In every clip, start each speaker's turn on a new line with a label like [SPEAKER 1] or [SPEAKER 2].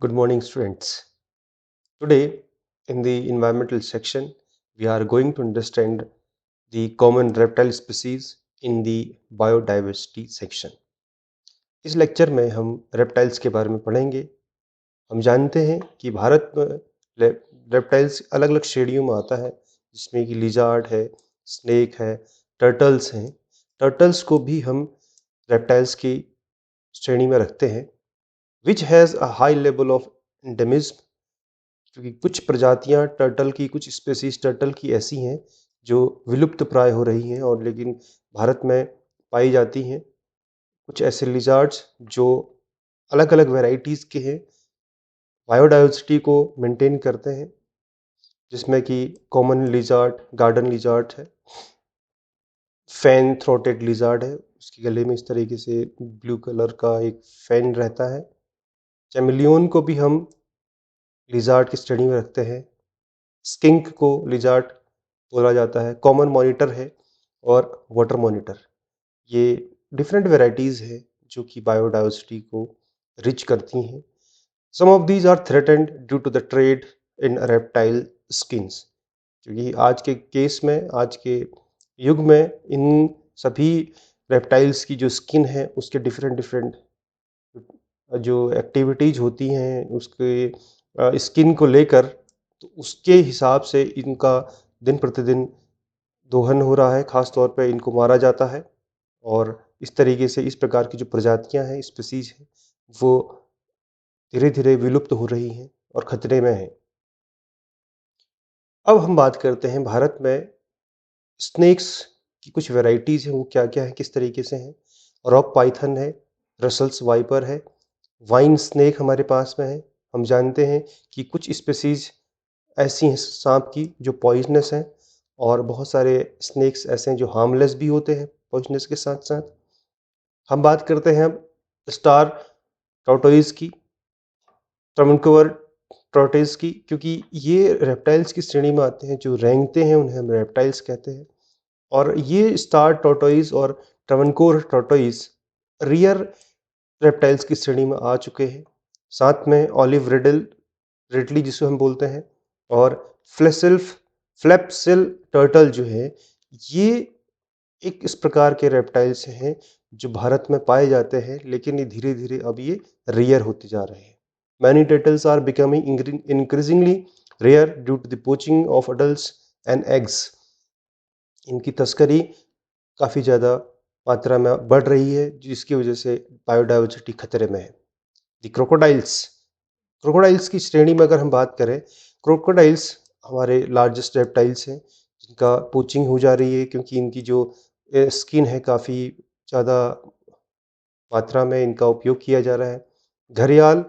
[SPEAKER 1] Good morning, students. Today, in the environmental section, we are going to understand the common reptile species in the biodiversity section. इस lecture में हम reptiles के बारे में पढ़ेंगे। हम जानते हैं कि भारत में रेप्टाइल्स अलग अलग श्रेणियों में आता है, जिसमें कि लिजार्ड है, स्नेक है, टर्टल्स हैं। टर्टल्स को भी हम रेप्टाइल्स की श्रेणी में रखते हैं, which has a high level of endemism, क्योंकि कुछ प्रजातियां टर्टल की, कुछ स्पेसीज टर्टल की ऐसी हैं जो विलुप्त प्राय हो रही हैं और लेकिन भारत में पाई जाती हैं। कुछ ऐसे लिजार्ड्स जो अलग अलग वैरायटीज़ के हैं, बायोडाइवर्सिटी को मेंटेन करते हैं, जिसमें कि कॉमन लिजार्ड, गार्डन लिजार्ड है, फैन थ्रोटेड लिजार्ड है, उसके गले में इस तरीके से ब्लू कलर का एक फैन रहता है। चैमेलियन को भी हम लिजार्ड की श्रेणी में रखते हैं। स्किंक को लिजार्ड बोला जाता है। कॉमन मॉनिटर है और वाटर मॉनिटर, ये डिफरेंट वेराइटीज़ है जो कि बायोडाइवर्सिटी को रिच करती हैं। Some of these are threatened due to the trade in reptile skins, क्योंकि आज के केस में, आज के युग में इन सभी रेप्टाइल्स की जो स्किन है उसके डिफरेंट डिफरेंट जो एक्टिविटीज़ होती हैं उसके स्किन को लेकर, तो उसके हिसाब से इनका दिन प्रतिदिन दोहन हो रहा है। ख़ास तौर पे इनको मारा जाता है और इस तरीके से इस प्रकार की जो प्रजातियां हैं, स्पीसीज हैं, वो धीरे धीरे विलुप्त हो रही हैं और खतरे में हैं। अब हम बात करते हैं भारत में स्नेक्स की कुछ वैरायटीज़ हैं, वो क्या-क्या हैं, किस तरीके से हैं। रॉक पाइथन है, रसल्स वाइपर है, वाइन स्नेक हमारे पास में है। हम जानते हैं कि कुछ स्पीसीज़ ऐसी हैं साँप की जो पॉइज़नस हैं और बहुत सारे स्नेक्स ऐसे हैं जो हार्मलेस भी होते हैं पॉइज़नस के साथ-साथ। हम बात करते हैं अब स्टार टॉर्टोइज़ की, ट्रावनकोर टॉर्टोइज़ की, क्योंकि ये रेप्टाइल्स की श्रेणी में आते हैं। जो रेंगते हैं उन्हें हम रेप्टाइल्स कहते हैं। और ये स्टार टॉर्टोइज़ और ट्रावनकोर टॉर्टोइज़ रियर रेप्टाइल्स की श्रेणी में आ चुके हैं। साथ में ऑलिव रिडली जिसे हम बोलते हैं, और फ्लैपसिल टर्टल जो है, ये एक इस प्रकार के रेप्टाइल्स हैं जो भारत में पाए जाते हैं, लेकिन ये धीरे-धीरे अब ये रेयर होते जा रहे हैं। Many turtles are becoming increasingly rare due to the poaching of adults and eggs. इनकी तस्करी काफ़ी ज़्यादा मात्रा में बढ़ रही है, जिसकी वजह से बायोडाइवर्सिटी खतरे में है। द क्रोकोडाइल्स, क्रोकोडाइल्स की श्रेणी में अगर हम बात करें, क्रोकोडाइल्स हमारे लार्जेस्ट रेप्टाइल्स हैं, जिनका पोचिंग हो जा रही है, क्योंकि इनकी जो स्किन है काफ़ी ज़्यादा मात्रा में इनका उपयोग किया जा रहा है। घड़ियाल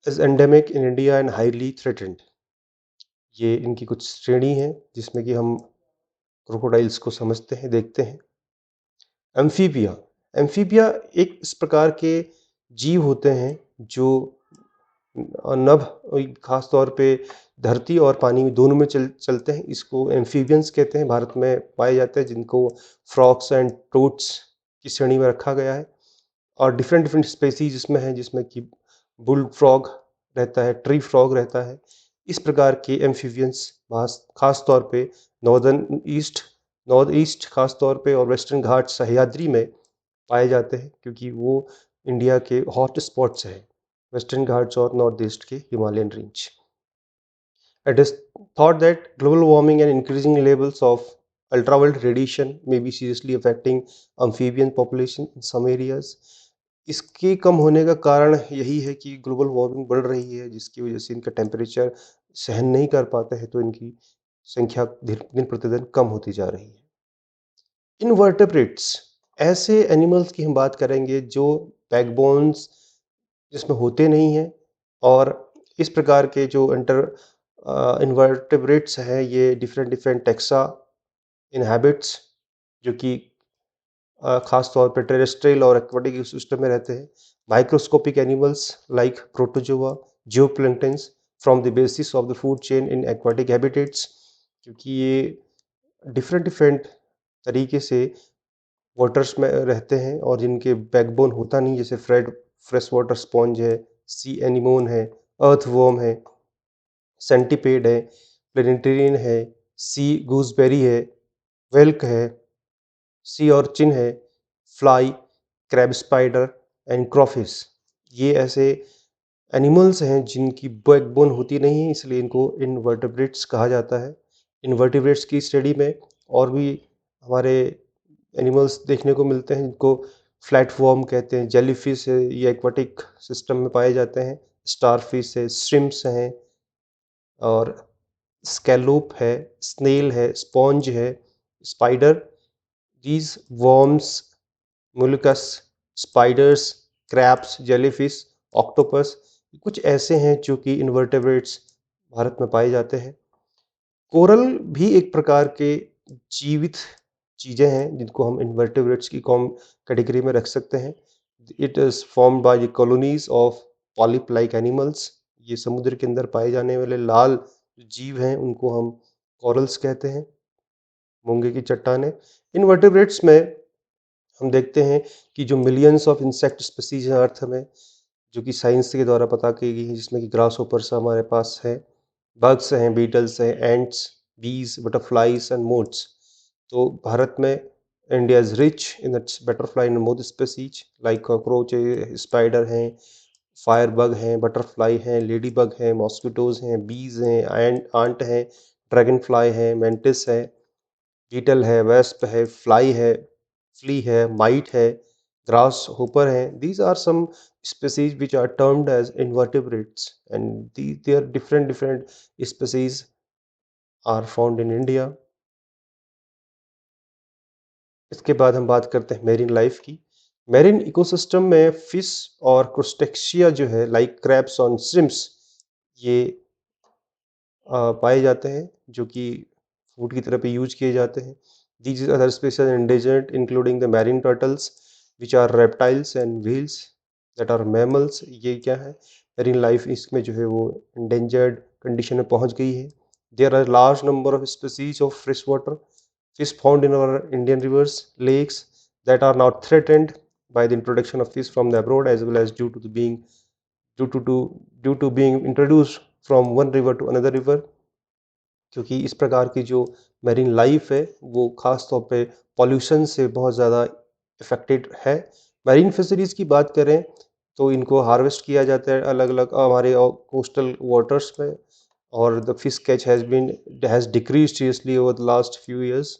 [SPEAKER 1] is endemic in India and highly threatened. ये इनकी कुछ श्रेणी है जिसमें कि हम क्रोकोडाइल्स को समझते हैं, देखते हैं। एम्फीबिया, एम्फीबिया एक इस प्रकार के जीव होते हैं जो नभ खास तौर पे धरती और पानी में दोनों में चलते हैं। इसको एम्फीबियंस कहते हैं, भारत में पाए जाते हैं, जिनको फ्रॉग्स एंड टोड्स की श्रेणी में रखा गया है। और डिफरेंट डिफरेंट स्पेसीज इसमें हैं, जिसमें कि बुल फ्रॉग रहता है, ट्री फ्रॉग रहता है। इस प्रकार के एम्फीबियंस खास तौर पे नॉर्थ ईस्ट खास तौर पे और वेस्टर्न घाट सह्याद्री में पाए जाते हैं, क्योंकि वो इंडिया के हॉट स्पॉट्स हैं, वेस्टर्न घाट्स और नॉर्थ ईस्ट के Himalayan range. It is thought that global warming and increasing levels of ultraviolet radiation may be seriously affecting amphibian population in some areas. इसके कम होने का कारण यही है कि ग्लोबल वार्मिंग बढ़ रही है, जिसकी वजह से इनका टेम्परेचर सहन नहीं कर पाते हैं, तो इनकी संख्या दिन प्रतिदिन कम होती जा रही है। इनवर्टेब्रेट्स, ऐसे एनिमल्स की हम बात करेंगे जो बैकबोन्स जिसमें होते नहीं हैं, और इस प्रकार के जो इन्वर्टेब्रेट्स हैं, ये डिफरेंट डिफरेंट टेक्सा इनहैबिट्स, जो कि खास तौर पे टेरेस्ट्रियल और एक्वाटिक सिस्टम में रहते हैं। Microscopic animals like protozoa, zooplanktons from the basis of the food chain in aquatic habitats, क्योंकि ये डिफरेंट डिफरेंट तरीके से वाटर्स में रहते हैं और जिनके बैकबोन होता नहीं, जैसे फ्रेश वाटर स्पॉन्ज है, सी एनीमोन है, अर्थवॉर्म है, सेंटीपेड है, प्लेनेटेरियन है, सी गूसबेरी है, व्हेल्क है, सी ऑर्चिन है, फ्लाई, क्रैब स्पाइडर एंड क्राफिश। ये ऐसे एनिमल्स हैं जिनकी बैकबोन होती नहीं है, इसलिए इनको इनवर्टेब्रेट्स कहा जाता है। इनवर्टेब्रेट्स की स्टडी में और भी हमारे एनिमल्स देखने को मिलते हैं जिनको फ्लैटफॉर्म कहते हैं, जेलीफिश है, ये एक्वाटिक सिस्टम में पाए जाते हैं, स्टारफिश है, श्रिम्प्स हैं और स्कैलोप है, स्नेल है, स्पॉन्ज है, spider, these worms, molluscs, spiders, crabs, jellyfish, octopus, कुछ ऐसे हैं जो कि इनवर्टेब्रेट्स भारत में पाए जाते हैं। कोरल भी एक प्रकार के जीवित चीज़ें हैं जिनको हम इनवर्टेब्रेट्स की कॉम कैटेगरी में रख सकते हैं। It is formed by the colonies of polyp like animals. ये समुद्र के अंदर पाए जाने वाले लाल जीव हैं उनको हम कॉरल्स कहते हैं, मूंगे की चट्टानें। इनवर्टेब्रेट्स में हम देखते हैं कि जो मिलियंस ऑफ इंसेक्ट स्पीशीज हैं अर्थ में, जो कि साइंस के द्वारा पता की गई है, जिसमें कि ग्रासहोपर्स हमारे पास है, बग्स हैं, बीटल्स हैं, एंट्स, बीज, बटरफ्लाइज एंड मोथ्स। तो भारत में India is rich in its butterfly and moth species like cockroach, spider हैं, फायर बग हैं, बटरफ्लाई हैं, लेडी बग हैं, मॉस्किटोज हैं, बीज हैं, आंट हैं, ड्रैगन फ्लाई हैं, मेंटिस है, बीटल है, वेस्प है, फ्लाई है, फ्ली है, माइट है, ग्रास होपर है। These are some species which are termed as invertebrates and their different species are found in India. इसके बाद हम बात करते हैं मेरीन लाइफ की। मेरीन इकोसिस्टम में फिश और क्रुस्टेक्सिया जो है लाइक क्रैब्स और श्रिम्प्स, ये पाए जाते हैं जो कि फूड की तरह पे यूज किए जाते हैं। These other species endangered including the marine turtles which are reptiles and whales that are mammals. ये क्या है, मैरीन लाइफ इसमें जो है वो एंडेंजर्ड कंडीशन में पहुंच गई है। There are large number of species of fresh water fish found in our Indian rivers, lakes that are now threatened by the introduction of fish from the abroad as well as due to, to due to being introduced from one river to another river। क्योंकि इस प्रकार की जो marine life है वो ख़ास तौर पे पॉल्यूशन से बहुत ज़्यादा इफ़ेक्टेड है। मैरीन फिशरीज़ की बात करें तो इनको हार्वेस्ट किया जाता है अलग-अलग हमारे कोस्टल वाटर्स में और the fish catch has decreased seriously over the last few years।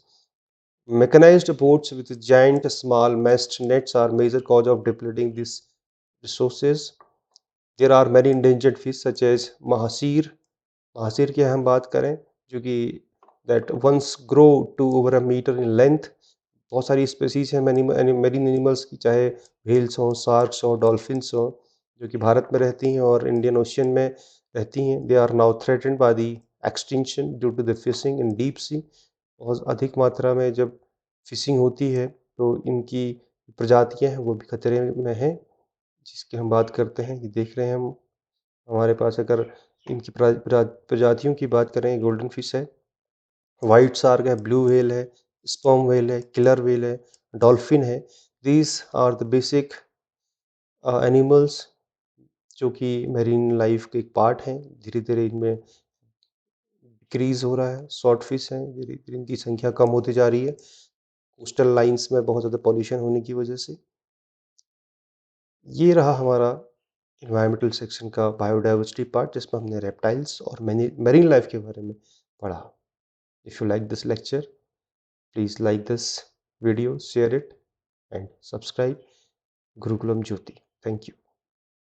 [SPEAKER 1] Mechanized boats with giant small mast nets are major cause of depleting these resources। There are many endangered fish such as mahseer. Mahseer की हम बात करें जो कि that once grow to over a metre in length. बहुत सारी species हैं marine animals की, चाहे व्हेल्स हों, शार्क्स हों, डॉल्फिन्स हों, जो कि भारत में रहती हैं और इंडियन ओशियन में रहती हैं। They are now threatened by the extinction due to the fishing in deep sea. बहुत अधिक मात्रा में जब फिशिंग होती है तो इनकी प्रजातियां हैं वो भी खतरे में हैं। जिसकी हम बात करते हैं, ये देख रहे हैं हम हमारे पास अगर इनकी प्रजातियों की बात करें, गोल्डन फिश है, व्हाइट शार्क है, ब्लू व्हेल है, स्पर्म व्हेल है, किलर व्हेल है, डॉल्फिन है। These are the basic animals जो कि मैरीन लाइफ के एक पार्ट हैं। धीरे धीरे इनमें डिक्रीज हो रहा है। शॉर्ट फिश हैं, धीरे धीरे इनकी संख्या कम होती जा रही है कोस्टल लाइन्स में बहुत ज़्यादा पॉल्यूशन होने की वजह से। ये रहा हमारा एनवायरमेंटल सेक्शन का बायोडाइवर्सिटी पार्ट जिसमें हमने रेप्टाइल्स और मैरीन लाइफ के बारे में पढ़ा। If you like this lecture, please like this video, share it and subscribe Gurukulam Jyoti. Thank you.